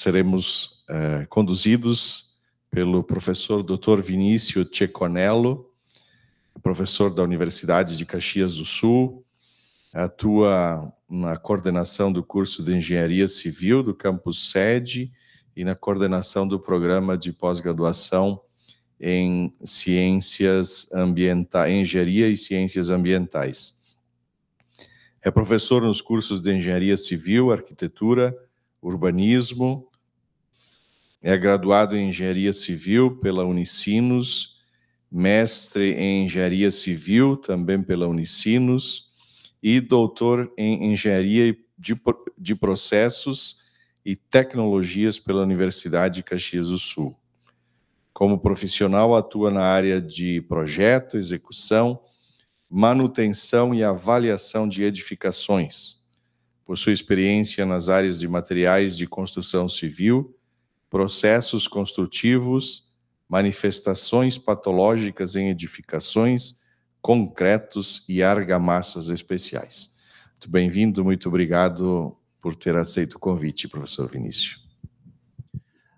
seremos conduzidos pelo professor Dr. Vinícius Ceconello, professor da Universidade de Caxias do Sul, atua na coordenação do curso de Engenharia Civil do campus sede e na coordenação do programa de pós-graduação em Ciências Ambientais, Engenharia e Ciências Ambientais. É professor nos cursos de Engenharia Civil, Arquitetura, Urbanismo, é graduado em Engenharia Civil pela Unicinos, mestre em Engenharia Civil, também pela Unicinos, e doutor em Engenharia de Processos e Tecnologias pela Universidade de Caxias do Sul. Como profissional, atua na área de projeto, execução, manutenção e avaliação de edificações. Possui experiência nas áreas de materiais de construção civil, processos construtivos, manifestações patológicas em edificações, concretos e argamassas especiais. Muito bem-vindo, muito obrigado por ter aceito o convite, professor Vinícius.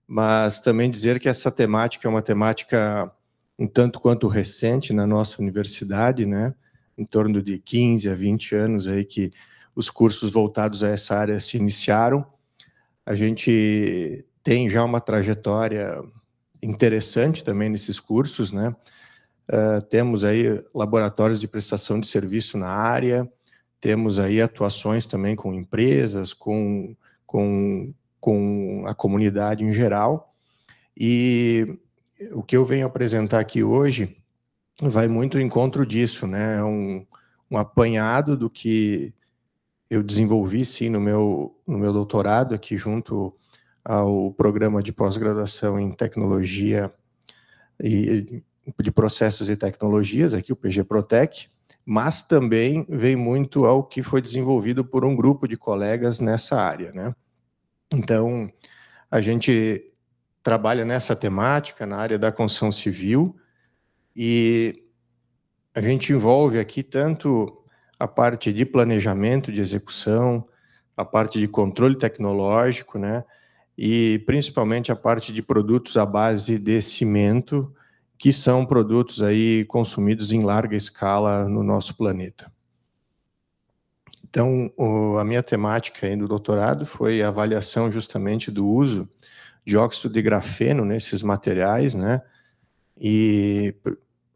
Mas também dizer que essa temática é uma temática um tanto quanto recente na nossa universidade, né? Em torno de 15 a 20 anos aí que os cursos voltados a essa área se iniciaram. A gente tem já uma trajetória interessante também nesses cursos, né? Temos aí laboratórios de prestação de serviço na área, temos aí atuações também com empresas, com a comunidade em geral, e o que eu venho apresentar aqui hoje vai muito ao encontro disso, né? É um apanhado do que eu desenvolvi, sim, no meu doutorado aqui junto ao programa de pós-graduação em tecnologia e de processos e tecnologias, aqui o PG Protec, mas também vem muito ao que foi desenvolvido por um grupo de colegas nessa área, né? Então, a gente trabalha nessa temática, na área da construção civil, e a gente envolve aqui tanto a parte de planejamento, de execução, a parte de controle tecnológico, né? E principalmente a parte de produtos à base de cimento, que são produtos aí consumidos em larga escala no nosso planeta. Então, a minha temática aí do doutorado foi a avaliação justamente do uso de óxido de grafeno nesses materiais, né? E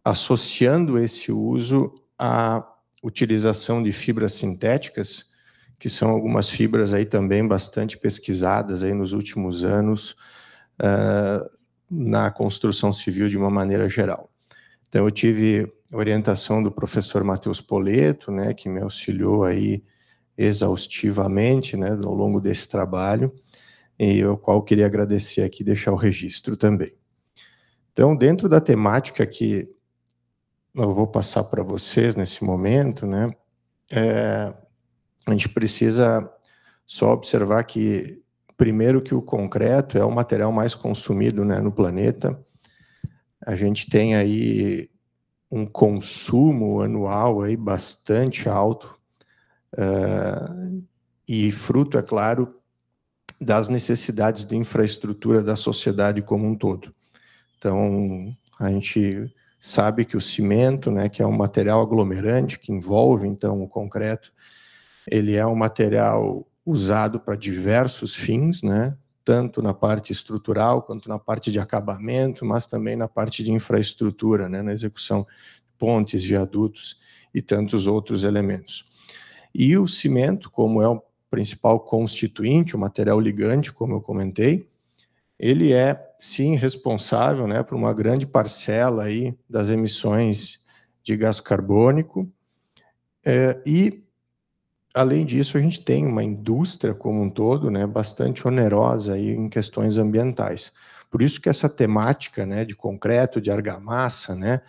associando esse uso à utilização de fibras sintéticas, que são algumas fibras aí também bastante pesquisadas aí nos últimos anos na construção civil de uma maneira geral. Então, eu tive orientação do professor Matheus Poleto, né, que me auxiliou aí exaustivamente, né, ao longo desse trabalho, e ao qual eu queria agradecer aqui e deixar o registro também. Então, dentro da temática que eu vou passar para vocês nesse momento, né, a gente precisa só observar que, primeiro, que o concreto é o material mais consumido, né, no planeta. A gente tem aí um consumo anual aí bastante alto, e fruto, é claro, das necessidades de infraestrutura da sociedade como um todo. Então, a gente sabe que o cimento, né, que é um material aglomerante que envolve, então, o concreto, ele é um material usado para diversos fins, né, tanto na parte estrutural quanto na parte de acabamento, mas também na parte de infraestrutura, né, na execução de pontes, viadutos e tantos outros elementos. E o cimento, como é o principal constituinte, o material ligante, como eu comentei, ele é, sim, responsável, né, por uma grande parcela aí das emissões de gás carbônico, e, além disso, a gente tem uma indústria como um todo, né, bastante onerosa aí em questões ambientais. Por isso que essa temática, né, de concreto, de argamassa, né,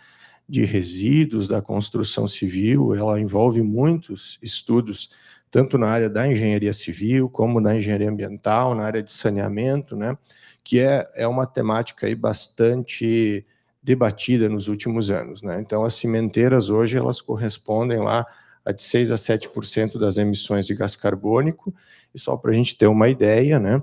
de resíduos da construção civil, ela envolve muitos estudos, tanto na área da engenharia civil, como na engenharia ambiental, na área de saneamento, né, que é uma temática aí bastante debatida nos últimos anos, né. Então, as cimenteiras hoje, elas correspondem lá a de 6% a 7% das emissões de gás carbônico, e só para a gente ter uma ideia, né,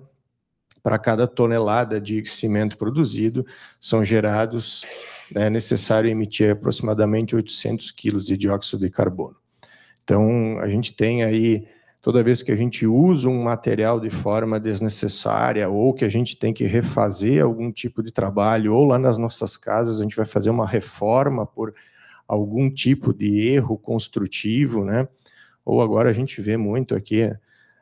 para cada tonelada de cimento produzido, são gerados, é necessário emitir aproximadamente 800 quilos de dióxido de carbono. Então, a gente tem aí, toda vez que a gente usa um material de forma desnecessária, ou que a gente tem que refazer algum tipo de trabalho, ou lá nas nossas casas a gente vai fazer uma reforma por algum tipo de erro construtivo, né? Ou agora a gente vê muito aqui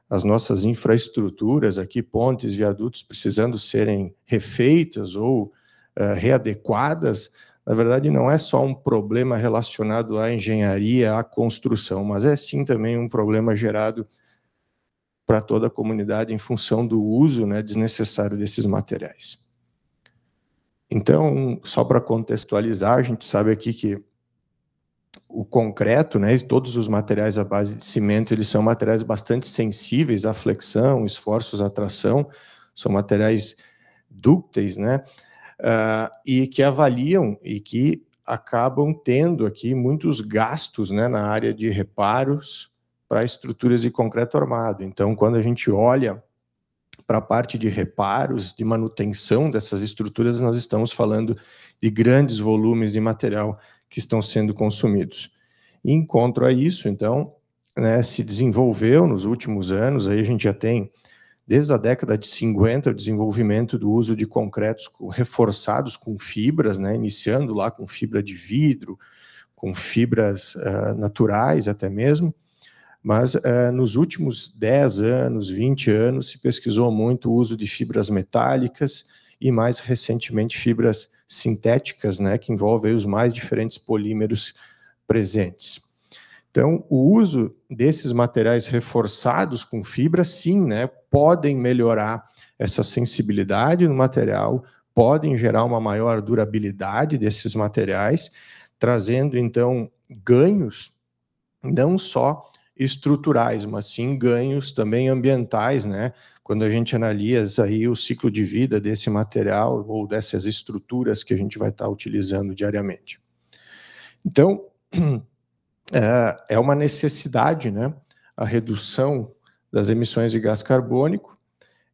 as nossas infraestruturas, aqui pontes, viadutos precisando serem refeitas ou readequadas. Na verdade, não é só um problema relacionado à engenharia, à construção, mas é sim também um problema gerado para toda a comunidade em função do uso, né, desnecessário desses materiais. Então, só para contextualizar, a gente sabe aqui que o concreto, né, e todos os materiais à base de cimento, eles são materiais bastante sensíveis à flexão, esforços à tração, são materiais dúcteis, né, e que avaliam e que acabam tendo aqui muitos gastos, né, na área de reparos para estruturas de concreto armado. Então, quando a gente olha para a parte de reparos, de manutenção dessas estruturas, nós estamos falando de grandes volumes de material que estão sendo consumidos. E em contra isso, então, né, se desenvolveu nos últimos anos, aí a gente já tem, desde a década de 50, o desenvolvimento do uso de concretos reforçados com fibras, né, iniciando lá com fibra de vidro, com fibras naturais até mesmo, mas nos últimos 10 anos, 20 anos, se pesquisou muito o uso de fibras metálicas e, mais recentemente, fibras sintéticas, né, que envolvem os mais diferentes polímeros presentes. Então, o uso desses materiais reforçados com fibra, sim, né, podem melhorar essa sensibilidade no material, podem gerar uma maior durabilidade desses materiais, trazendo, então, ganhos não só estruturais, mas sim ganhos também ambientais, né? Quando a gente analisa aí o ciclo de vida desse material ou dessas estruturas que a gente vai estar utilizando diariamente. Então, é uma necessidade, né? A redução das emissões de gás carbônico,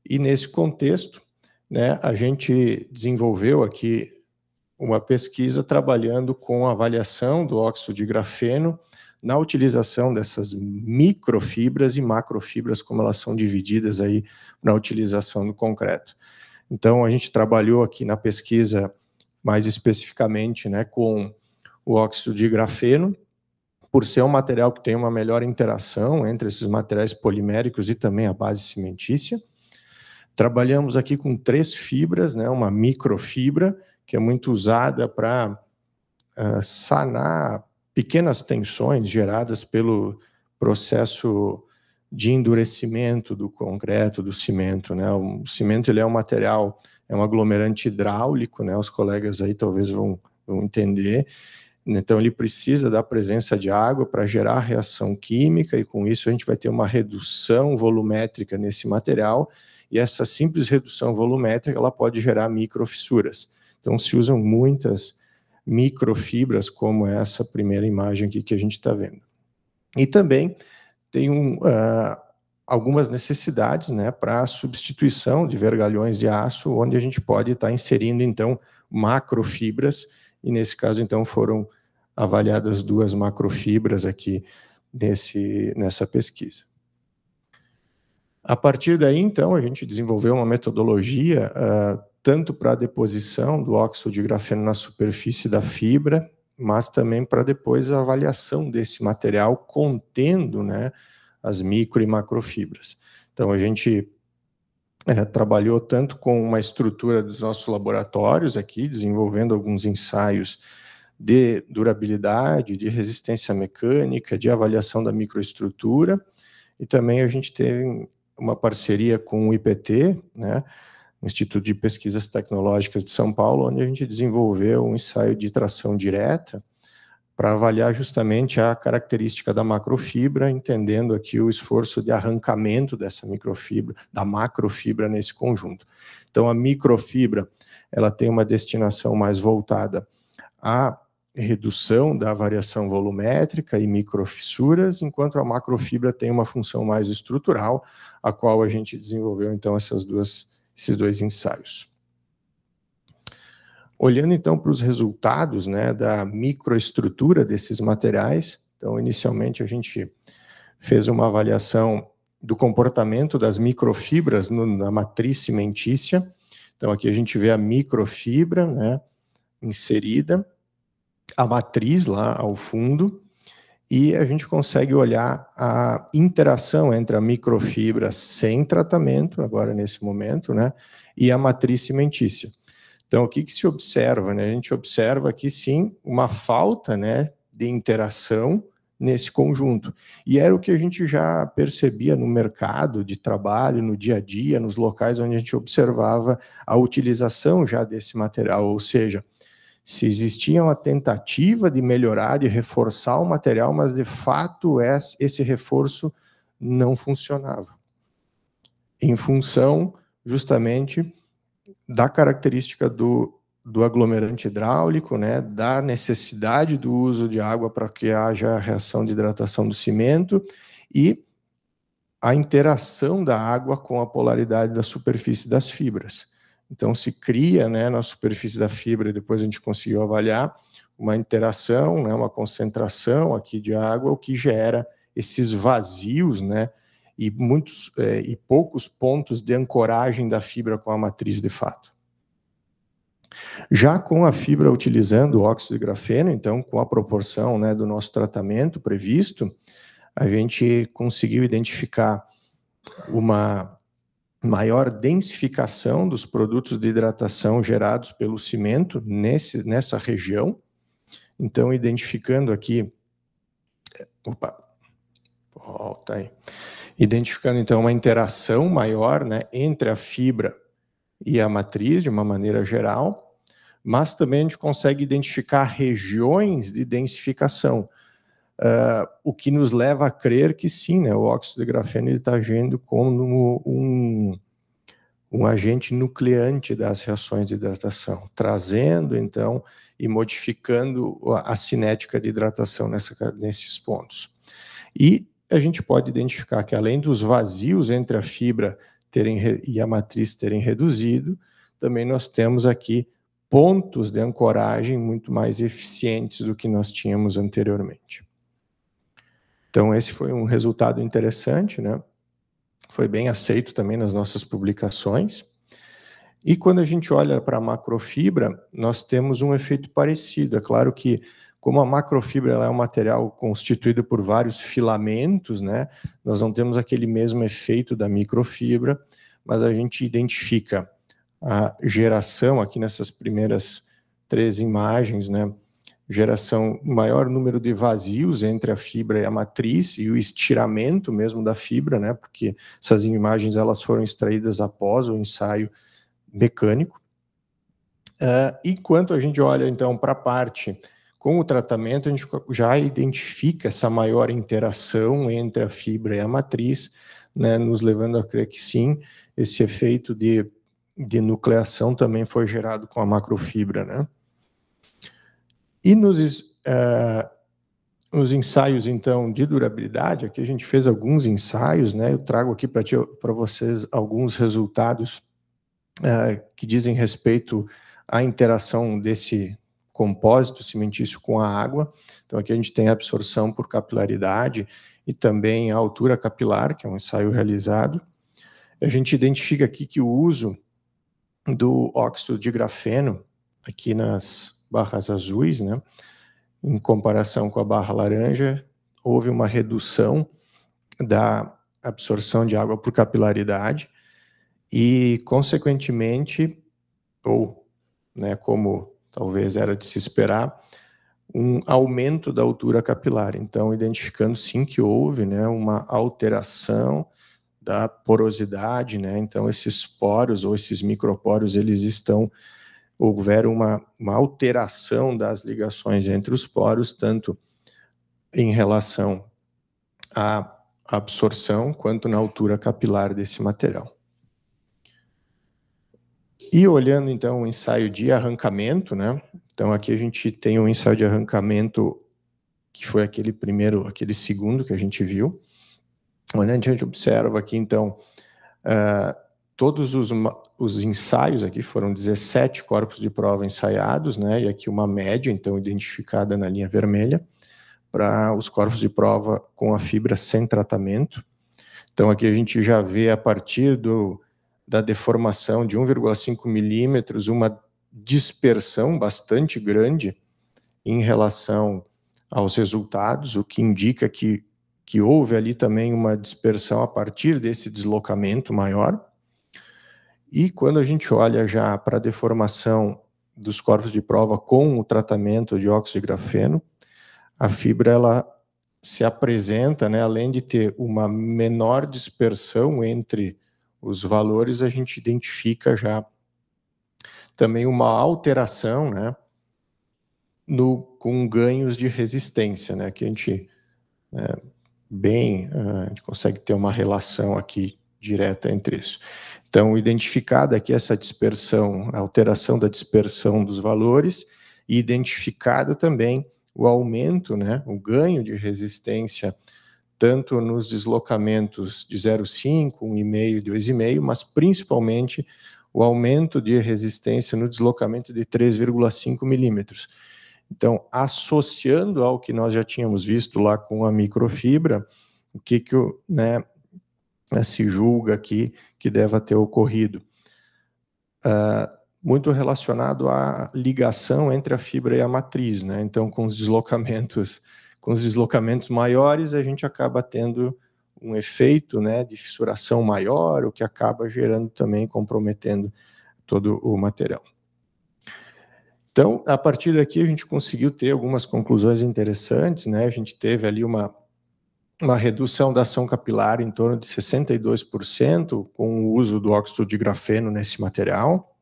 e nesse contexto, né, a gente desenvolveu aqui uma pesquisa trabalhando com a avaliação do óxido de grafeno na utilização dessas microfibras e macrofibras, como elas são divididas aí na utilização do concreto. Então, a gente trabalhou aqui na pesquisa, mais especificamente, né, com o óxido de grafeno, por ser um material que tem uma melhor interação entre esses materiais poliméricos e também a base cimentícia. Trabalhamos aqui com 3 fibras, né, uma microfibra, que é muito usada para sanar pequenas tensões geradas pelo processo de endurecimento do concreto, do cimento, né? O cimento, ele é um material, é um aglomerante hidráulico, né? Os colegas aí talvez vão entender. Então, ele precisa da presença de água para gerar reação química, e com isso a gente vai ter uma redução volumétrica nesse material, e essa simples redução volumétrica, ela pode gerar microfissuras. Então, se usam muitas microfibras, como essa primeira imagem aqui que a gente está vendo. E também tem algumas necessidades, né, para a substituição de vergalhões de aço, onde a gente pode estar inserindo, então, macrofibras, e nesse caso, então, foram avaliadas 2 macrofibras aqui nessa pesquisa. A partir daí, então, a gente desenvolveu uma metodologia tanto para a deposição do óxido de grafeno na superfície da fibra, mas também para depois a avaliação desse material contendo, né, as micro e macrofibras. Então, a gente trabalhou tanto com uma estrutura dos nossos laboratórios aqui, desenvolvendo alguns ensaios de durabilidade, de resistência mecânica, de avaliação da microestrutura, e também a gente teve uma parceria com o IPT, né, Instituto de Pesquisas Tecnológicas de São Paulo, onde a gente desenvolveu um ensaio de tração direta para avaliar justamente a característica da macrofibra, entendendo aqui o esforço de arrancamento dessa microfibra, da macrofibra nesse conjunto. Então, a microfibra, ela tem uma destinação mais voltada à redução da variação volumétrica e microfissuras, enquanto a macrofibra tem uma função mais estrutural, a qual a gente desenvolveu, então, essas 2 esses dois ensaios. Olhando então para os resultados, né, da microestrutura desses materiais, então inicialmente a gente fez uma avaliação do comportamento das microfibras na matriz cimentícia. Então aqui a gente vê a microfibra, né, inserida, a matriz lá ao fundo, e a gente consegue olhar a interação entre a microfibra sem tratamento, agora nesse momento, né, e a matriz cimentícia. Então, o que se observa, né? A gente observa aqui, sim, uma falta, né, de interação nesse conjunto. E era o que a gente já percebia no mercado de trabalho, no dia a dia, nos locais onde a gente observava a utilização já desse material, ou seja, se existia uma tentativa de melhorar, de reforçar o material, mas de fato esse reforço não funcionava, em função justamente da característica do aglomerante hidráulico, né, da necessidade do uso de água para que haja a reação de hidratação do cimento e a interação da água com a polaridade da superfície das fibras. Então, se cria, né, na superfície da fibra, e depois a gente conseguiu avaliar, uma interação, né, uma concentração aqui de água, o que gera esses vazios, né, e poucos pontos de ancoragem da fibra com a matriz de fato. Já com a fibra utilizando o óxido de grafeno, então, com a proporção, né, do nosso tratamento previsto, a gente conseguiu identificar uma maior densificação dos produtos de hidratação gerados pelo cimento nessa região. Então, identificando aqui... Volta aí. Identificando, então, uma interação maior, né, entre a fibra e a matriz, de uma maneira geral, mas também a gente consegue identificar regiões de densificação, o que nos leva a crer que sim, né, o óxido de grafeno está agindo como um agente nucleante das reações de hidratação, trazendo, então, e modificando a cinética de hidratação nesses pontos. E a gente pode identificar que, além dos vazios entre a fibra e a matriz terem reduzido, também nós temos aqui pontos de ancoragem muito mais eficientes do que nós tínhamos anteriormente. Então, esse foi um resultado interessante, né? Foi bem aceito também nas nossas publicações. E quando a gente olha para a macrofibra, nós temos um efeito parecido. É claro que, como a macrofibra ela é um material constituído por vários filamentos, né? Nós não temos aquele mesmo efeito da microfibra, mas a gente identifica a geração, aqui nessas primeiras 3 imagens, né? Geração, maior número de vazios entre a fibra e a matriz e o estiramento mesmo da fibra, né? Porque essas imagens elas foram extraídas após o ensaio mecânico. Enquanto a gente olha então para a parte com o tratamento, a gente já identifica essa maior interação entre a fibra e a matriz, né? Nos levando a crer que sim, esse efeito de nucleação também foi gerado com a macrofibra, né? E nos ensaios, então, de durabilidade, aqui a gente fez alguns ensaios, né? Eu trago aqui para vocês alguns resultados que dizem respeito à interação desse compósito cimentício com a água. Então, aqui a gente tem a absorção por capilaridade e também a altura capilar, que é um ensaio realizado. A gente identifica aqui que o uso do óxido de grafeno, aqui nas barras azuis, né, em comparação com a barra laranja, houve uma redução da absorção de água por capilaridade e, consequentemente, né, como talvez era de se esperar, um aumento da altura capilar. Então, identificando sim que houve, né, uma alteração da porosidade, né? Então, esses poros ou esses micropórios, houveram uma alteração das ligações entre os poros, tanto em relação à absorção quanto na altura capilar desse material. E olhando então o ensaio de arrancamento, né? Então aqui a gente tem um ensaio de arrancamento que foi aquele segundo que a gente viu, onde a gente observa aqui então todos os ensaios aqui foram 17 corpos de prova ensaiados, né? E aqui uma média, então, identificada na linha vermelha, para os corpos de prova com a fibra sem tratamento. Então, aqui a gente já vê, a partir da deformação de 1,5 milímetros, uma dispersão bastante grande em relação aos resultados, o que indica que houve ali também uma dispersão a partir desse deslocamento maior. E quando a gente olha já para a deformação dos corpos de prova com o tratamento de óxido de grafeno, a fibra ela se apresenta, né, além de ter uma menor dispersão entre os valores, a gente identifica já também uma alteração, né, com ganhos de resistência, né, que a gente a gente consegue ter uma relação aqui direta entre isso. Então, identificada aqui essa dispersão, a alteração da dispersão dos valores, e identificado também o aumento, né, o ganho de resistência, tanto nos deslocamentos de 0,5, 1,5, 2,5, mas principalmente o aumento de resistência no deslocamento de 3,5 milímetros. Então, associando ao que nós já tínhamos visto lá com a microfibra, o que se julga aqui que deva ter ocorrido? Muito relacionado à ligação entre a fibra e a matriz, né? Então, com os deslocamentos maiores, a gente acaba tendo um efeito, né, de fissuração maior, o que acaba gerando também, comprometendo todo o material. Então, a partir daqui, a gente conseguiu ter algumas conclusões interessantes, né? A gente teve ali uma redução da ação capilar em torno de 62% com o uso do óxido de grafeno nesse material.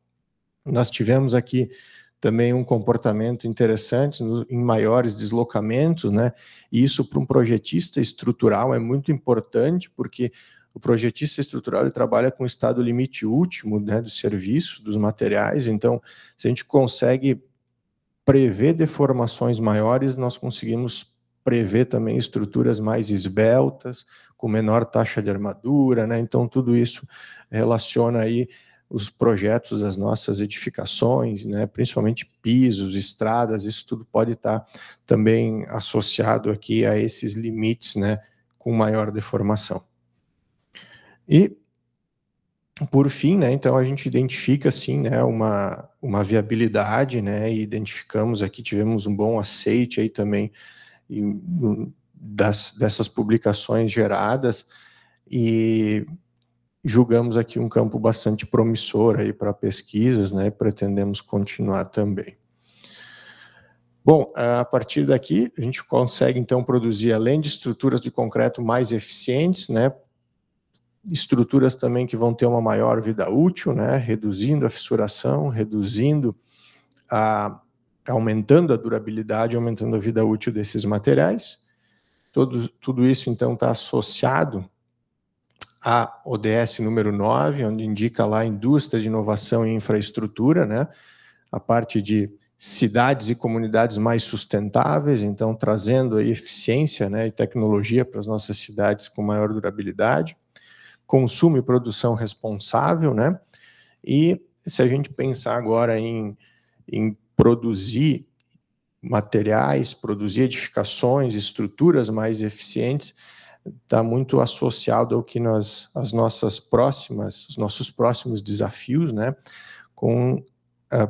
Nós tivemos aqui também um comportamento interessante em maiores deslocamentos, né? E isso, para um projetista estrutural, é muito importante, porque o projetista estrutural ele trabalha com o estado limite último, né, do serviço, dos materiais. Então, se a gente consegue prever deformações maiores, nós conseguimos prever também estruturas mais esbeltas, com menor taxa de armadura, né? Então, tudo isso relaciona aí os projetos das nossas edificações, né? Principalmente pisos, estradas, isso tudo pode estar também associado aqui a esses limites, né, com maior deformação. E, por fim, né, então a gente identifica, assim, né, uma viabilidade, né, e identificamos aqui, tivemos um bom aceite aí também dessas publicações geradas, e julgamos aqui um campo bastante promissor aí para pesquisas, né, e pretendemos continuar também. Bom, a partir daqui, a gente consegue, então, produzir, além de estruturas de concreto mais eficientes, né, estruturas também que vão ter uma maior vida útil, né, reduzindo a fissuração, aumentando a durabilidade, aumentando a vida útil desses materiais. Tudo isso, então, está associado a ODS número 9, onde indica lá a indústria de inovação e infraestrutura, né, a parte de cidades e comunidades mais sustentáveis, então trazendo aí eficiência, né, e tecnologia para as nossas cidades com maior durabilidade, consumo e produção responsável, né, e se a gente pensar agora em produzir materiais, produzir edificações, estruturas mais eficientes, está muito associado ao que os nossos próximos desafios, né,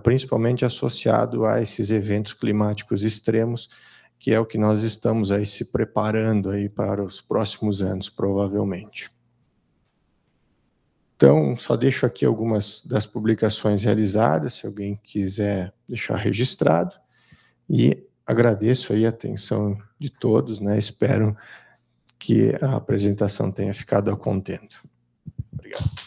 principalmente associado a esses eventos climáticos extremos, que é o que nós estamos aí se preparando aí para os próximos anos, provavelmente. Então, só deixo aqui algumas das publicações realizadas, se alguém quiser deixar registrado, e agradeço aí a atenção de todos, né, espero que a apresentação tenha ficado a contento. Obrigado.